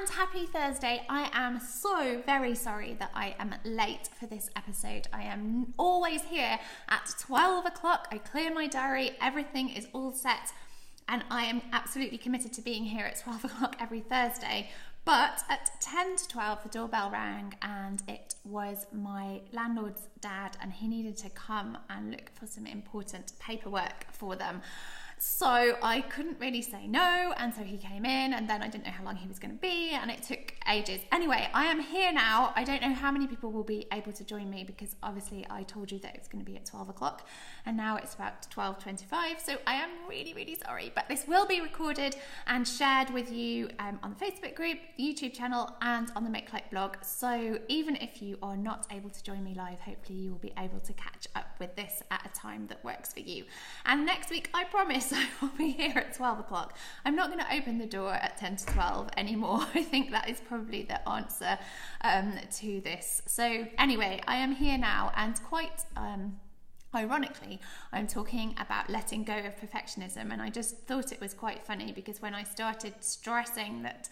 and happy Thursday. I am so very sorry that I am late for this episode. I am always here at 12 o'clock. I clear my diary, everything is all set, and I am absolutely committed to being here at 12 o'clock every Thursday. But at 10 to 12, the doorbell rang and it was my landlord's dad, and he needed to come and look for some important paperwork for them. So I couldn't really say no, and so he came in, and then I didn't know how long he was going to be, and it took ages. Anyway, I am here now. I don't know how many people will be able to join me, because obviously I told you that it was going to be at 12 o'clock, and now it's about 12:25, so I am really, really sorry. But this will be recorded and shared with you on the Facebook group, the YouTube channel, and on the Makelight blog. So even if you are not able to join me live, hopefully you will be able to catch up with this at a time that works for you. And next week, I promise, I will be here at 12 o'clock. I'm not going to open the door at 10 to 12 anymore. I think that is probably the answer to this. So anyway, I am here now, and quite ironically, I'm talking about letting go of perfectionism, and I just thought it was quite funny, because when I started stressing that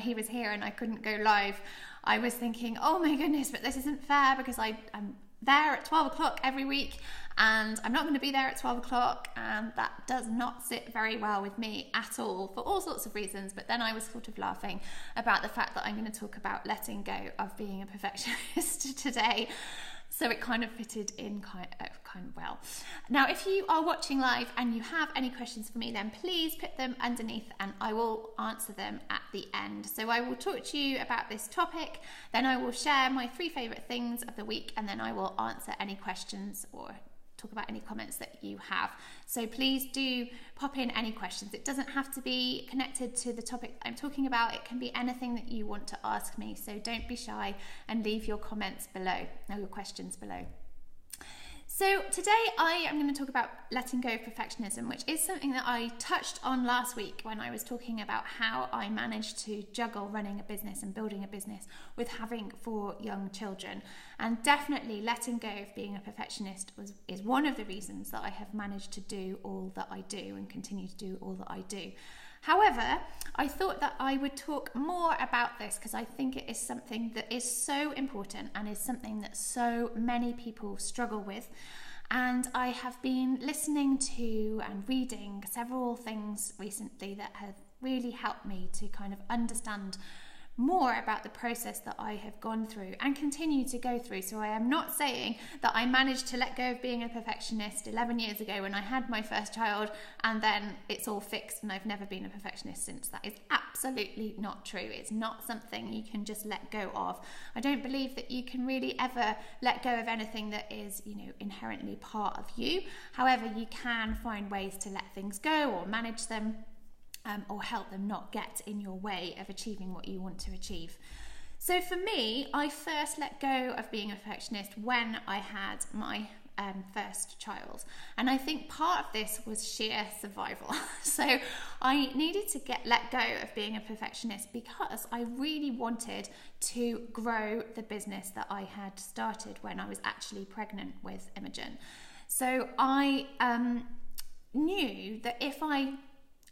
he was here and I couldn't go live, I was thinking, oh my goodness, but this isn't fair, because I'm there at 12 o'clock every week, and I'm not going to be there at 12 o'clock, and that does not sit very well with me at all, for all sorts of reasons. But then I was sort of laughing about the fact that I'm going to talk about letting go of being a perfectionist today. So it kind of fitted in kind of well. Now, if you are watching live and you have any questions for me, then please put them underneath and I will answer them at the end. So I will talk to you about this topic, then I will share my 3 favourite things of the week, and then I will answer any questions or talk about any comments that you have. So please do pop in any questions. It doesn't have to be connected to the topic I'm talking about. It can be anything that you want to ask me. So don't be shy and leave your comments below, or your questions below. So today I am going to talk about letting go of perfectionism, which is something that I touched on last week when I was talking about how I managed to juggle running a business and building a business with having 4 young children. And definitely letting go of being a perfectionist is one of the reasons that I have managed to do all that I do and continue to do all that I do. However, I thought that I would talk more about this because I think it is something that is so important and is something that so many people struggle with. And I have been listening to and reading several things recently that have really helped me to kind of understand more about the process that I have gone through and continue to go through. So I am not saying that I managed to let go of being a perfectionist 11 years ago when I had my first child and then it's all fixed and I've never been a perfectionist since. That is absolutely not true. It's not something you can just let go of. I don't believe that you can really ever let go of anything that is, inherently part of you. However, you can find ways to let things go or manage them, or help them not get in your way of achieving what you want to achieve. So for me, I first let go of being a perfectionist when I had my first child. And I think part of this was sheer survival. So I needed to let go of being a perfectionist because I really wanted to grow the business that I had started when I was actually pregnant with Imogen. So I knew that if I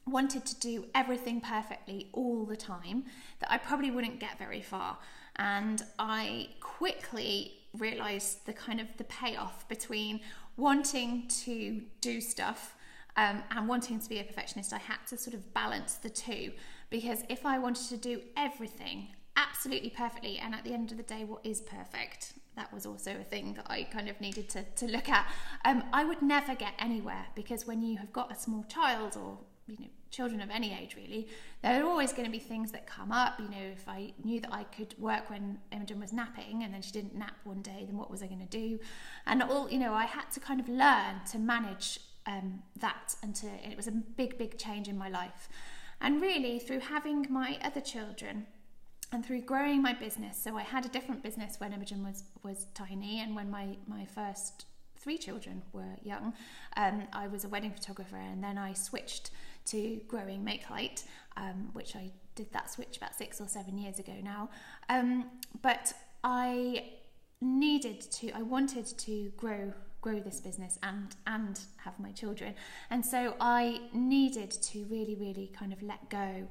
wanted to do everything perfectly all the time, that I probably wouldn't get very far. And I quickly realized the payoff between wanting to do stuff and wanting to be a perfectionist. I had to sort of balance the two, because if I wanted to do everything absolutely perfectly, and at the end of the day, what is perfect? That was also a thing that I kind of needed to look at. I would never get anywhere, because when you have got a small child, or children of any age really, there are always going to be things that come up. If I knew that I could work when Imogen was napping and then she didn't nap one day, then what was I going to do? And I had to kind of learn to manage that, and it was a big change in my life. And really, through having my other children and through growing my business, so I had a different business when Imogen was tiny, and when my first 3 children were young, I was a wedding photographer, and then I switched to growing Makelight, which I did that switch about 6 or 7 years ago now. But I wanted to grow this business and have my children, and so I needed to really kind of let go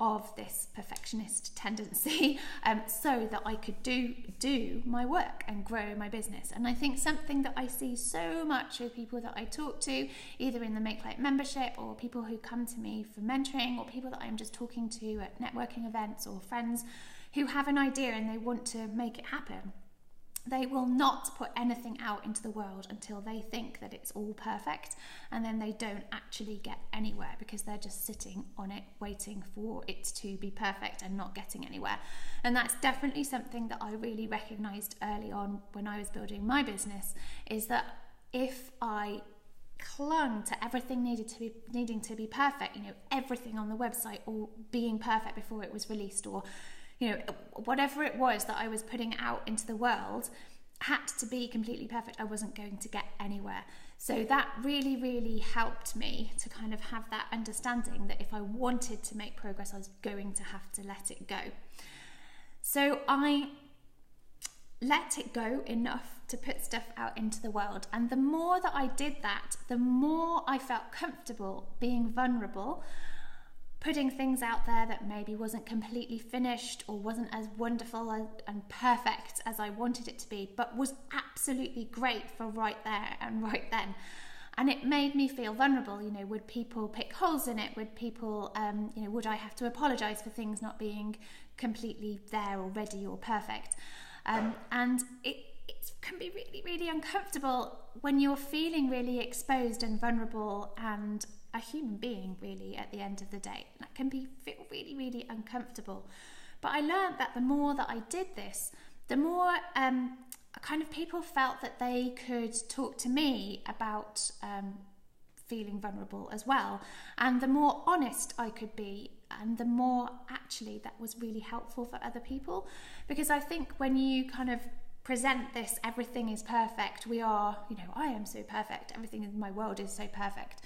of this perfectionist tendency, so that I could do my work and grow my business. And I think something that I see so much with people that I talk to, either in the Makelight membership or people who come to me for mentoring, or people that I'm just talking to at networking events, or friends who have an idea and they want to make it happen, they will not put anything out into the world until they think that it's all perfect, and then they don't actually get anywhere because they're just sitting on it waiting for it to be perfect and not getting anywhere. And that's definitely something that I really recognized early on when I was building my business, is that if I clung to everything needing to be perfect, everything on the website all being perfect before it was released, or whatever it was that I was putting out into the world had to be completely perfect, I wasn't going to get anywhere. So that really, really helped me to kind of have that understanding that if I wanted to make progress, I was going to have to let it go. So I let it go enough to put stuff out into the world. And the more that I did that, the more I felt comfortable being vulnerable, putting things out there that maybe wasn't completely finished or wasn't as wonderful and perfect as I wanted it to be, but was absolutely great for right there and right then. And it made me feel vulnerable. Would people pick holes in it? Would people, would I have to apologize for things not being completely there or ready or perfect? And it can be really, really uncomfortable when you're feeling really exposed and vulnerable and a human being, really, at the end of the day. That can feel really, really uncomfortable. But I learned that the more that I did this, the more kind of people felt that they could talk to me about feeling vulnerable as well. And the more honest I could be, and the more actually that was really helpful for other people. Because I think when you kind of present this, everything is perfect, we are, I am so perfect, everything in my world is so perfect,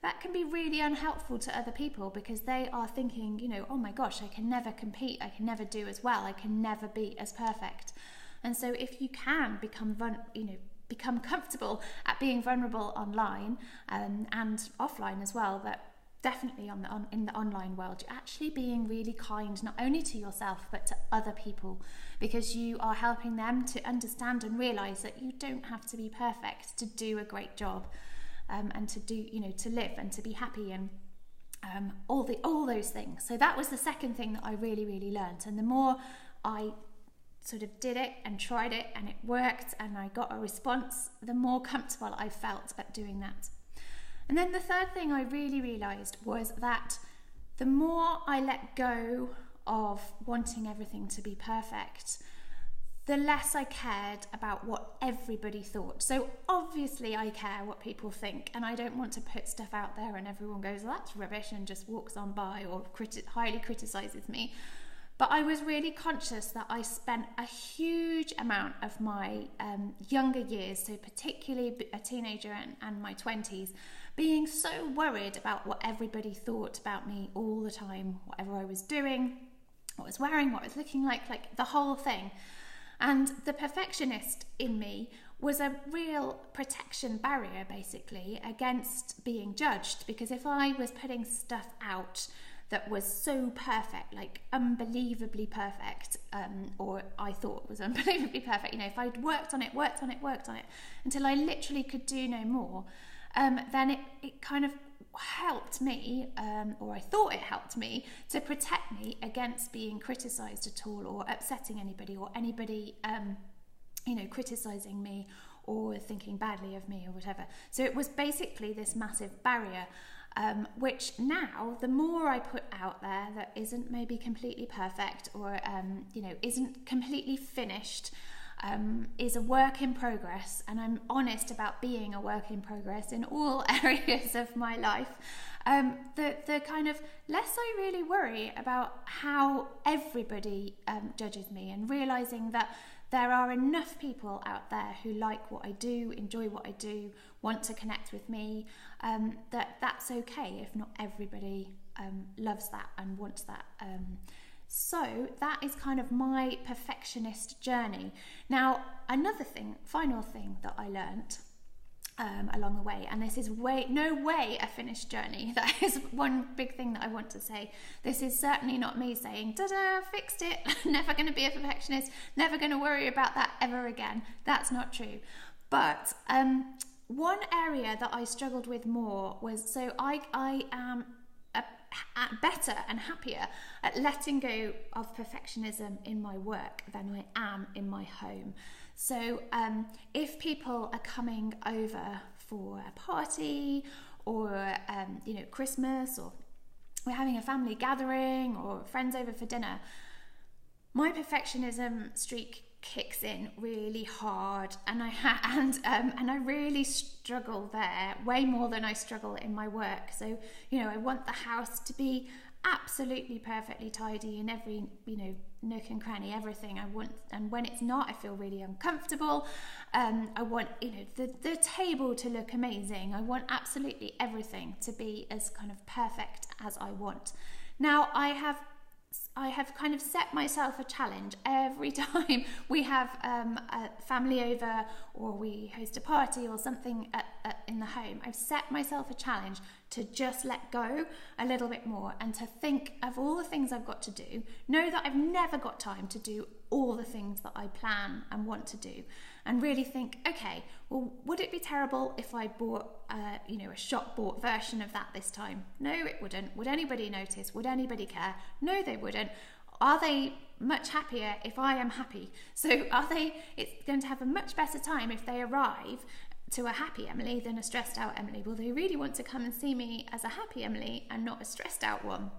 that can be really unhelpful to other people, because they are thinking, oh my gosh, I can never compete, I can never do as well, I can never be as perfect. And so if you can become comfortable at being vulnerable online and offline as well, that definitely in the online world, you're actually being really kind, not only to yourself but to other people, because you are helping them to understand and realize that you don't have to be perfect to do a great job. And to do, to live and to be happy, and all those things. So that was the second thing that I really, really learned. And the more I sort of did it and tried it and it worked and I got a response, the more comfortable I felt at doing that. And then the third thing I really realized was that the more I let go of wanting everything to be perfect, the less I cared about what everybody thought. So obviously I care what people think, and I don't want to put stuff out there and everyone goes, well, that's rubbish, and just walks on by or highly criticizes me. But I was really conscious that I spent a huge amount of my younger years, so particularly a teenager and my 20s, being so worried about what everybody thought about me all the time, whatever I was doing, what I was wearing, what I was looking like the whole thing. And the perfectionist in me was a real protection barrier, basically, against being judged. Because if I was putting stuff out that was so perfect, like unbelievably perfect, or I thought was unbelievably perfect, if I'd worked on it until I literally could do no more, then it kind of helped me, or I thought it helped me, to protect me against being criticised at all, or upsetting anybody, or anybody criticising me or thinking badly of me or whatever. So it was basically this massive barrier, which now the more I put out there that isn't maybe completely perfect, or isn't completely finished, is a work in progress, and I'm honest about being a work in progress in all areas of my life, the kind of less I really worry about how everybody judges me, and realizing that there are enough people out there who like what I do, enjoy what I do, want to connect with me, that's okay if not everybody loves that and wants that. So that is kind of my perfectionist journey. Now, another thing, final thing that I learned along the way, and this is no way a finished journey. That is one big thing that I want to say. This is certainly not me saying, ta-da, fixed it, never going to be a perfectionist, never going to worry about that ever again. That's not true. But one area that I struggled with more was, so I am better and happier at letting go of perfectionism in my work than I am in my home. So if people are coming over for a party, or Christmas, or we're having a family gathering, or friends over for dinner, my perfectionism streak kicks in really hard, and I really struggle there way more than I struggle in my work. So I want the house to be absolutely perfectly tidy in every nook and cranny, everything I want, and when it's not, I feel really uncomfortable. I want the table to look amazing. I want absolutely everything to be as kind of perfect as I want. Now I have kind of set myself a challenge every time we have a family over, or we host a party or something in the home. I've set myself a challenge to just let go a little bit more, and to think of all the things I've got to do, know that I've never got time to do all the things that I plan and want to do, and really think, okay, well, would it be terrible if I bought a shop bought version of that this time? No, it wouldn't. Would anybody notice? Would anybody care? No, they wouldn't. Are they much happier if I am happy? So it's going to have a much better time if they arrive to a happy Emily than a stressed out Emily. Will they really want to come and see me as a happy Emily and not a stressed out one?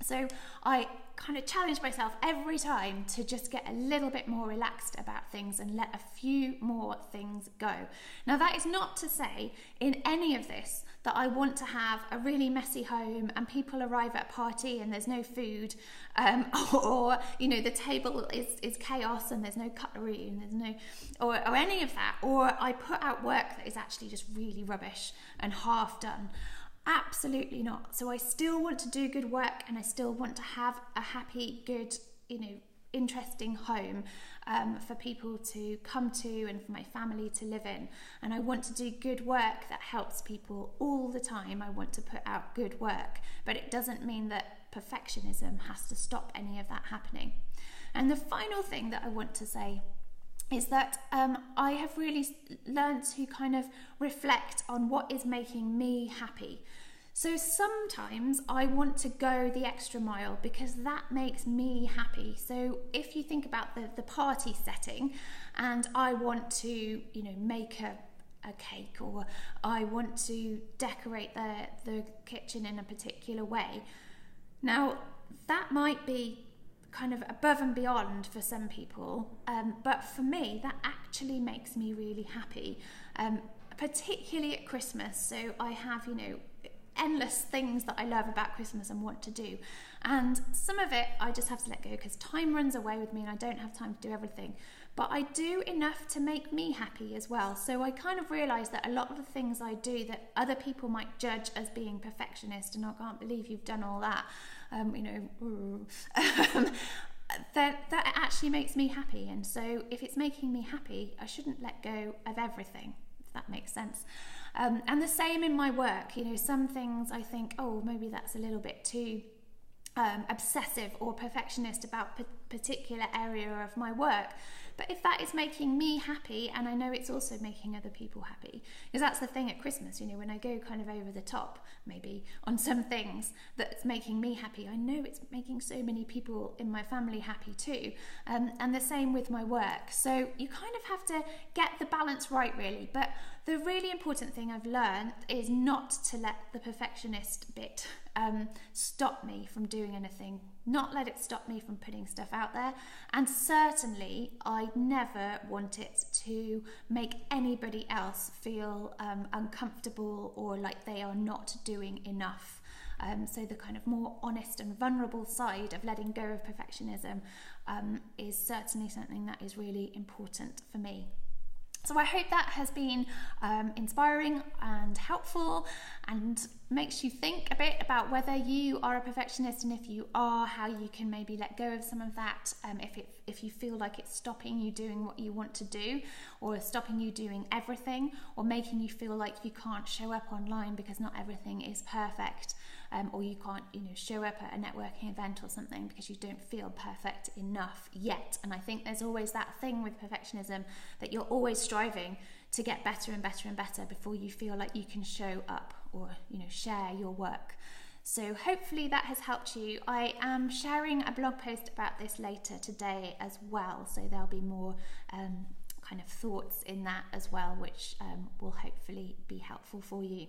So I kind of challenge myself every time to just get a little bit more relaxed about things and let a few more things go. Now, that is not to say in any of this that I want to have a really messy home and people arrive at a party and there's no food, or the table is chaos and there's no cutlery and there's no, or any of that, or I put out work that is actually just really rubbish and half done. Absolutely not. So I still want to do good work, and I still want to have a happy, good, interesting home for people to come to and for my family to live in. And I want to do good work that helps people all the time. I want to put out good work, but it doesn't mean that perfectionism has to stop any of that happening. And the final thing that I want to say is that I have really learned to kind of reflect on what is making me happy. So sometimes I want to go the extra mile because that makes me happy. So if you think about the party setting, and I want to, make a cake, or I want to decorate the kitchen in a particular way. Now, that might be kind of above and beyond for some people, but for me that actually makes me really happy, particularly at Christmas. So I have endless things that I love about Christmas and want to do, and some of it I just have to let go because time runs away with me and I don't have time to do everything, but I do enough to make me happy as well. So I kind of realised that a lot of the things I do that other people might judge as being perfectionist, and I can't believe you've done all that, that actually makes me happy. And so if it's making me happy, I shouldn't let go of everything, if that makes sense. And the same in my work. Some things I think, oh, maybe that's a little bit too obsessive or perfectionist about a particular area of my work. But if that is making me happy, and I know it's also making other people happy, because that's the thing at Christmas, when I go kind of over the top, maybe on some things that's making me happy, I know it's making so many people in my family happy too. And the same with my work. So you kind of have to get the balance right, really. But the really important thing I've learned is not to let the perfectionist bit stop me from doing anything, not let it stop me from putting stuff out there, and certainly I never want it to make anybody else feel uncomfortable or like they are not doing enough. So the kind of more honest and vulnerable side of letting go of perfectionism is certainly something that is really important for me. So I hope that has been inspiring and helpful, and makes you think a bit about whether you are a perfectionist, and if you are, how you can maybe let go of some of that, if you feel like it's stopping you doing what you want to do, or stopping you doing everything, or making you feel like you can't show up online because not everything is perfect, or you can't show up at a networking event or something because you don't feel perfect enough yet. And I think there's always that thing with perfectionism that you're always striving to get better and better and better before you feel like you can show up or share your work. So hopefully that has helped you. I am sharing a blog post about this later today as well, so there'll be more kind of thoughts in that as well, which will hopefully be helpful for you.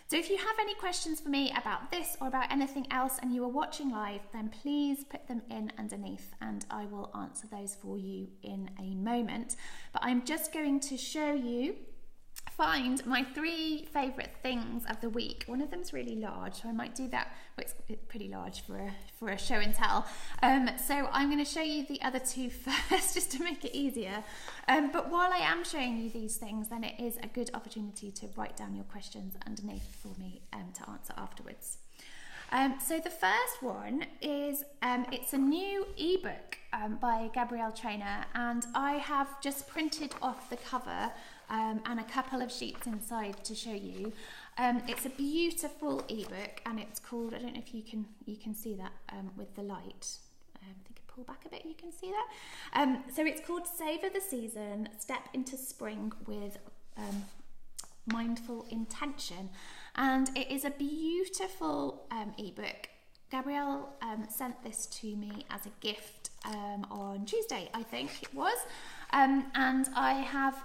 So if you have any questions for me about this or about anything else and you are watching live, then please put them in underneath and I will answer those for you in a moment. But I'm just going to find my 3 favourite things of the week. One of them's really large, so I might do that. Well, it's pretty large for a show and tell. So I'm going to show you the other 2 first, just to make it easier. But while I am showing you these things, then it is a good opportunity to write down your questions underneath for me to answer afterwards. So the first one is, it's a new ebook by Gabrielle Trainer, and I have just printed off the cover and a couple of sheets inside to show you. It's a beautiful ebook, and it's called, I don't know if you can see that with the light. I think I pull back a bit, you can see that. So it's called Savor the Season, Step into Spring with Mindful Intention, and it is a beautiful ebook. Gabrielle sent this to me as a gift on Tuesday, I think it was, and I have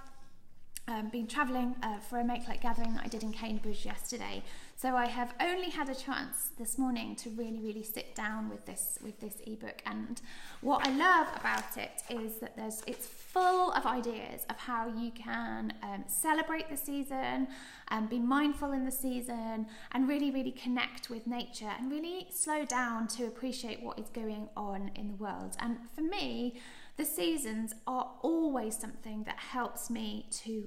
been travelling for a Makelight gathering that I did in Cambridge yesterday, so I have only had a chance this morning to really sit down with this ebook. And what I love about it is that it's full of ideas of how you can celebrate the season and be mindful in the season and really connect with nature and really slow down to appreciate what is going on in the world. And for me, the seasons are always something that helps me to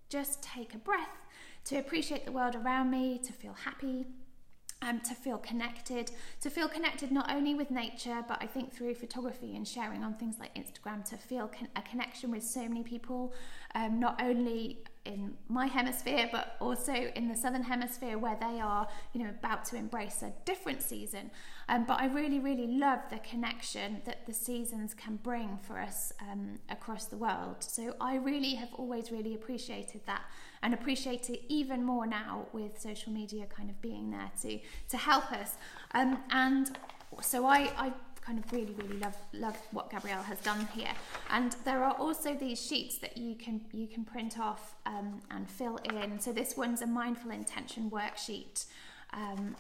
just take a breath, to appreciate the world around me, to feel happy, to feel connected not only with nature, but I think through photography and sharing on things like Instagram, to feel a connection with so many people, not only in my hemisphere, but also in the southern hemisphere, where they are, about to embrace a different season. But I really love the connection that the seasons can bring for us across the world. So I really have always really appreciated that, and appreciate it even more now with social media kind of being there to help us. And so I kind of really love what Gabrielle has done here. And there are also these sheets that you can print off and fill in. So this one's a mindful intention worksheet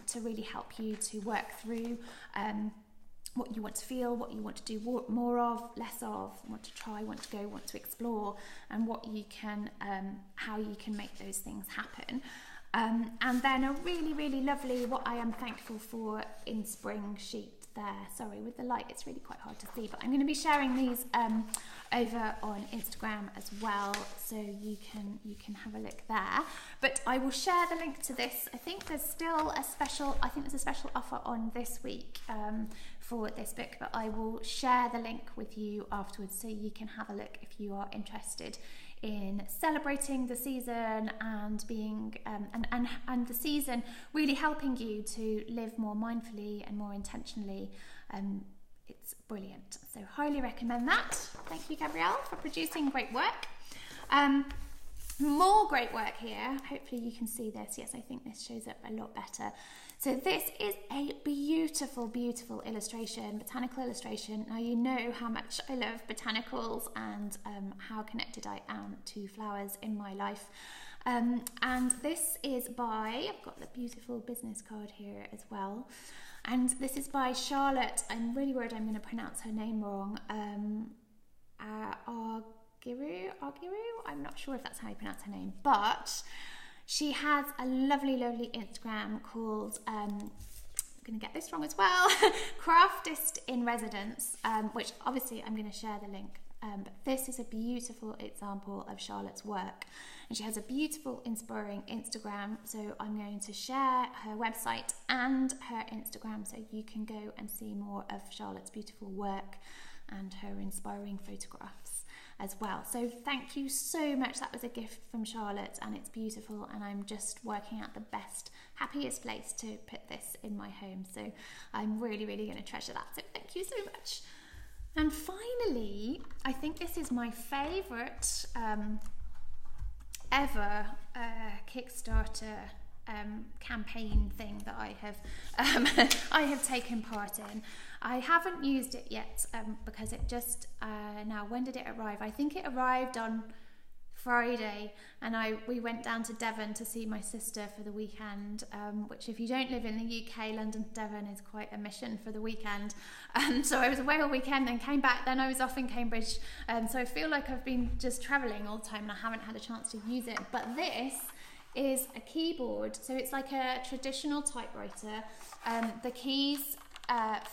to really help you to work through what you want to feel, what you want to do more of, less of, want to try, want to go, want to explore, and what you can, how you can make those things happen. And then a really lovely what I am thankful for in spring sheet there. Sorry, with the light it's really quite hard to see, but I'm going to be sharing these over on Instagram as well, so you can have a look there. But I will share the link to this. I think there's a special offer on this week for this book, but I will share the link with you afterwards so you can have a look if you are interested in celebrating the season and being and the season really helping you to live more mindfully and more intentionally. It's brilliant, so highly recommend that. Thank you, Gabrielle, for producing great work. More great work here. Hopefully you can see this. Yes, I think this shows up a lot better. So this is a beautiful illustration, botanical illustration. Now you know how much I love botanicals and how connected I am to flowers in my life. And this is by, I've got the beautiful business card here as well. And this is by Charlotte. I'm really worried I'm going to pronounce her name wrong. Argiru? I'm not sure if that's how you pronounce her name, but she has a lovely Instagram called, I'm going to get this wrong as well, Craftist in Residence, which obviously I'm going to share the link But this is a beautiful example of Charlotte's work, and she has a beautiful, inspiring Instagram. So I'm going to share her website and her Instagram so you can go and see more of Charlotte's beautiful work and her inspiring photographs as well. So thank you so much. That was a gift from Charlotte, and it's beautiful, and I'm just working out the best, happiest place to put this in my home. So I'm really, really going to treasure that. So thank you so much. And finally, I think this is my favourite ever Kickstarter campaign thing that I have taken part in. I haven't used it yet because it just now, when did it arrive? I think it arrived on Friday, and we went down to Devon to see my sister for the weekend, which, if you don't live in the UK, London to Devon is quite a mission for the weekend. So I was away all weekend, then came back, then I was off in Cambridge, so I feel like I've been just travelling all the time and I haven't had a chance to use it. But this is a keyboard, so it's like a traditional typewriter. The keys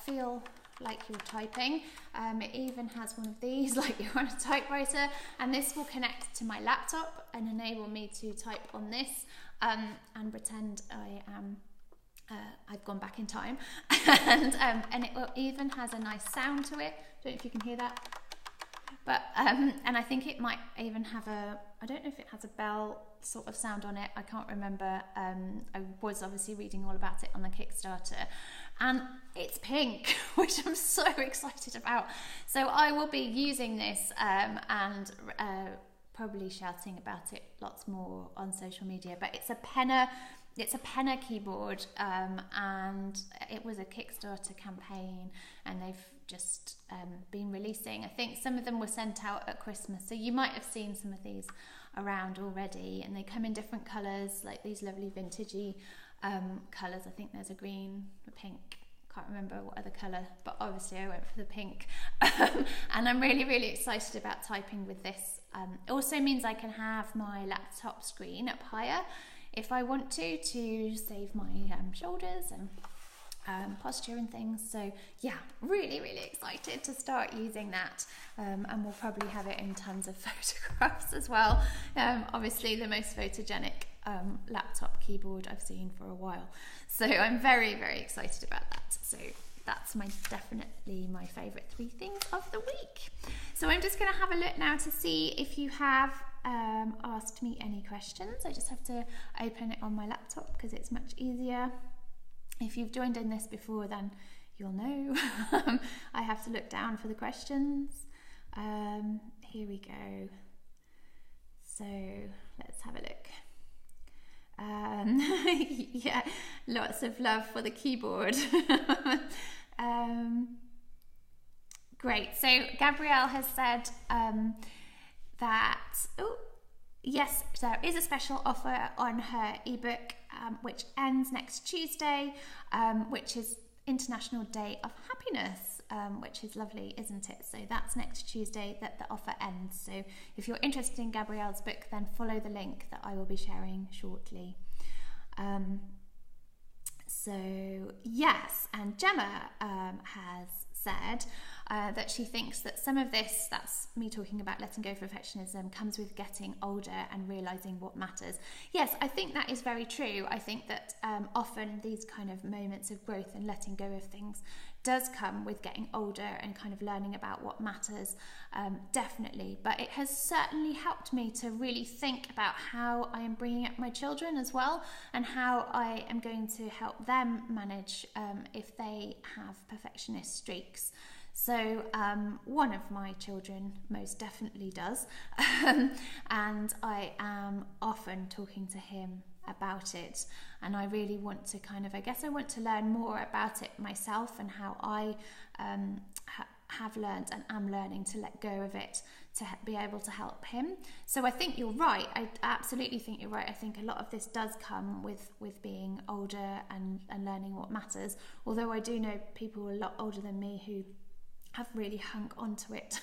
feel like you're typing. It even has one of these, like you're on a typewriter, and this will connect to my laptop and enable me to type on this and pretend I am I've gone back in time. And it will even has a nice sound to it. Don't know if you can hear that, but and I think it might even have I don't know if it has a bell sort of sound on it. I can't remember. I was obviously reading all about it on the Kickstarter, and it's pink, which I'm so excited about. So I will be using this and probably shouting about it lots more on social media. But it's a penna keyboard, and it was a Kickstarter campaign, and they've just been releasing. I think some of them were sent out at Christmas, so you might have seen some of these around already, and they come in different colours, like these lovely vintagey colours. I think there's a green, a pink, can't remember what other colour, but obviously I went for the pink. And I'm really, really excited about typing with this. It also means I can have my laptop screen up higher if I want to save my shoulders and posture and things. So yeah, really, really excited to start using that, and we'll probably have it in tons of photographs as well. Obviously the most photogenic laptop keyboard I've seen for a while, so I'm very, very excited about that. So that's definitely my favourite 3 things of the week. So I'm just going to have a look now to see if you have asked me any questions. I just have to open it on my laptop because it's much easier. If you've joined in this before, then you'll know. I have to look down for the questions. Here we go. So let's have a look. Yeah, lots of love for the keyboard. Great. So Gabrielle has said that, yes, there is a special offer on her ebook, which ends next Tuesday, which is International Day of Happiness, which is lovely, isn't it? So that's next Tuesday that the offer ends. So if you're interested in Gabrielle's book, then follow the link that I will be sharing shortly. So yes, and Gemma has said that she thinks that some of this, that's me talking about letting go of perfectionism, comes with getting older and realising what matters. Yes, I think that is very true. I think that often these kind of moments of growth and letting go of things does come with getting older and kind of learning about what matters, definitely. But it has certainly helped me to really think about how I am bringing up my children as well, and how I am going to help them manage if they have perfectionist streaks. So one of my children most definitely does, and I am often talking to him about it, and I really want to I want to learn more about it myself, and how I have learned and am learning to let go of it to be able to help him. So I think you're right. I absolutely think you're right. I think a lot of this does come with being older and learning what matters, although I do know people a lot older than me who have really hung onto it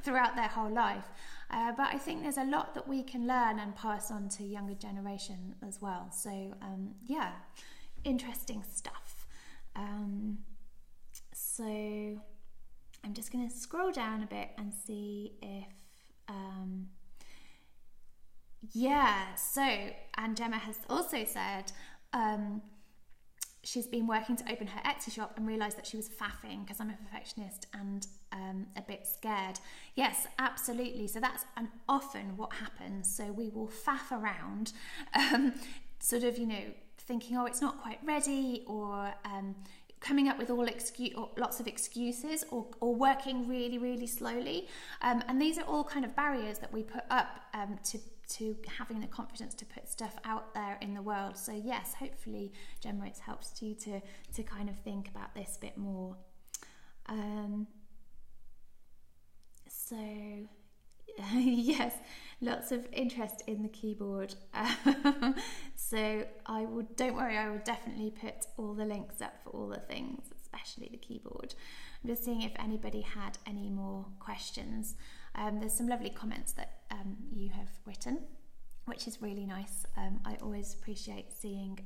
throughout their whole life. But I think there's a lot that we can learn and pass on to younger generation as well. So yeah, interesting stuff. So I'm just going to scroll down a bit and see if and Gemma has also said she's been working to open her Etsy shop and realised that she was faffing because I'm a perfectionist and a bit scared. Yes, absolutely. So that's often what happens. So we will faff around, sort of, thinking, oh, it's not quite ready, or coming up with lots of excuses, or working really, really slowly. And these are all kind of barriers that we put up to having the confidence to put stuff out there in the world. So yes, hopefully, Gemma, it helps you to kind of think about this a bit more. So yes, lots of interest in the keyboard. So don't worry, I will definitely put all the links up for all the things, especially the keyboard. I'm just seeing if anybody had any more questions. There's some lovely comments that you have written, which is really nice. I always appreciate seeing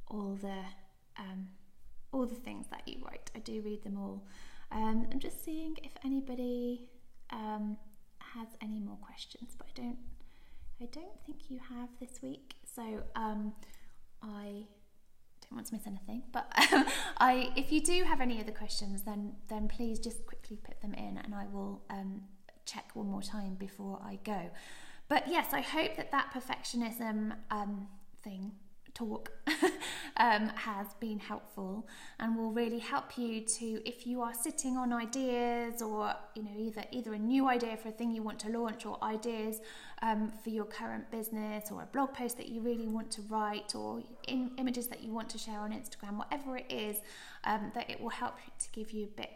all the things that you write. I do read them all. I'm just seeing if anybody has any more questions, but I don't think you have this week. So I don't want to miss anything. But if you do have any other questions, then please just quickly put them in, and I will check one more time before I go. But yes, I hope that perfectionism talk has been helpful and will really help you to, if you are sitting on ideas, or either a new idea for a thing you want to launch, or ideas for your current business, or a blog post that you really want to write, or images that you want to share on Instagram, whatever it is, that it will help to give you a bit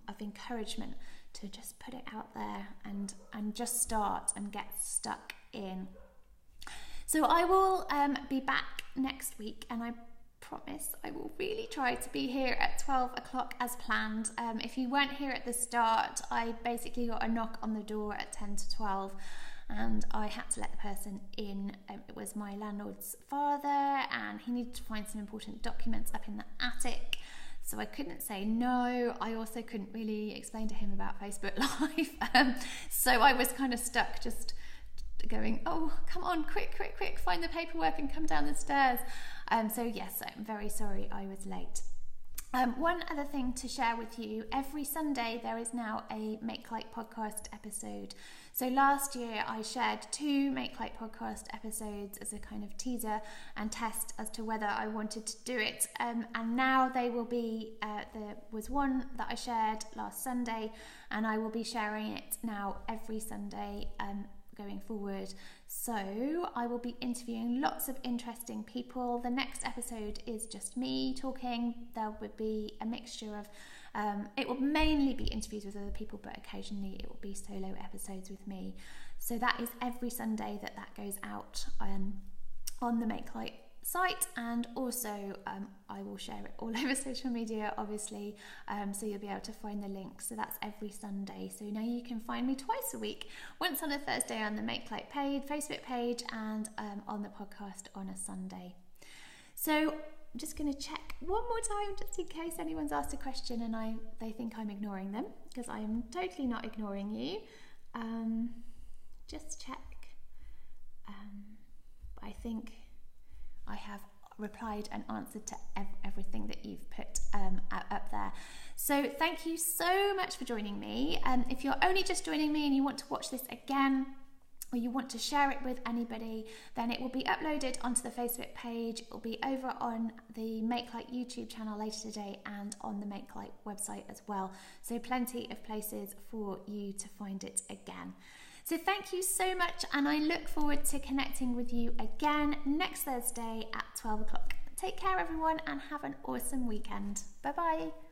of encouragement to just put it out there and just start and get stuck in. So I will be back next week, and I promise I will really try to be here at 12 o'clock as planned. If you weren't here at the start, I basically got a knock on the door at 10 to 12, and I had to let the person in. It was my landlord's father, and he needed to find some important documents up in the attic. So I couldn't say no. I also couldn't really explain to him about Facebook Live. So I was kind of stuck just going, oh, come on, quick, find the paperwork and come down the stairs. So yes, I'm very sorry I was late. One other thing to share with you, every Sunday there is now a Makelight podcast episode. So last year I shared 2 Makelight podcast episodes as a kind of teaser and test as to whether I wanted to do it. And now they will be, there was one that I shared last Sunday, and I will be sharing it now every Sunday going forward. So I will be interviewing lots of interesting people. The next episode is just me talking. There will be a mixture of it will mainly be interviews with other people, but occasionally it will be solo episodes with me. So that is every Sunday that goes out on the Makelight site, and also I will share it all over social media, obviously, so you'll be able to find the link. So that's every Sunday. So now you can find me twice a week, once on a Thursday on the Makelight Facebook page, and on the podcast on a Sunday. So I'm just going to check one more time, just in case anyone's asked a question and they think I'm ignoring them, because I am totally not ignoring you. Just check. I think I have replied and answered to everything that you've put up there. So thank you so much for joining me. If you're only just joining me and you want to watch this again, or you want to share it with anybody, then it will be uploaded onto the Facebook page. It will be over on the Makelight YouTube channel later today, and on the Makelight website as well. So plenty of places for you to find it again. So thank you so much, and I look forward to connecting with you again next Thursday at 12 o'clock. Take care, everyone, and have an awesome weekend. Bye-bye.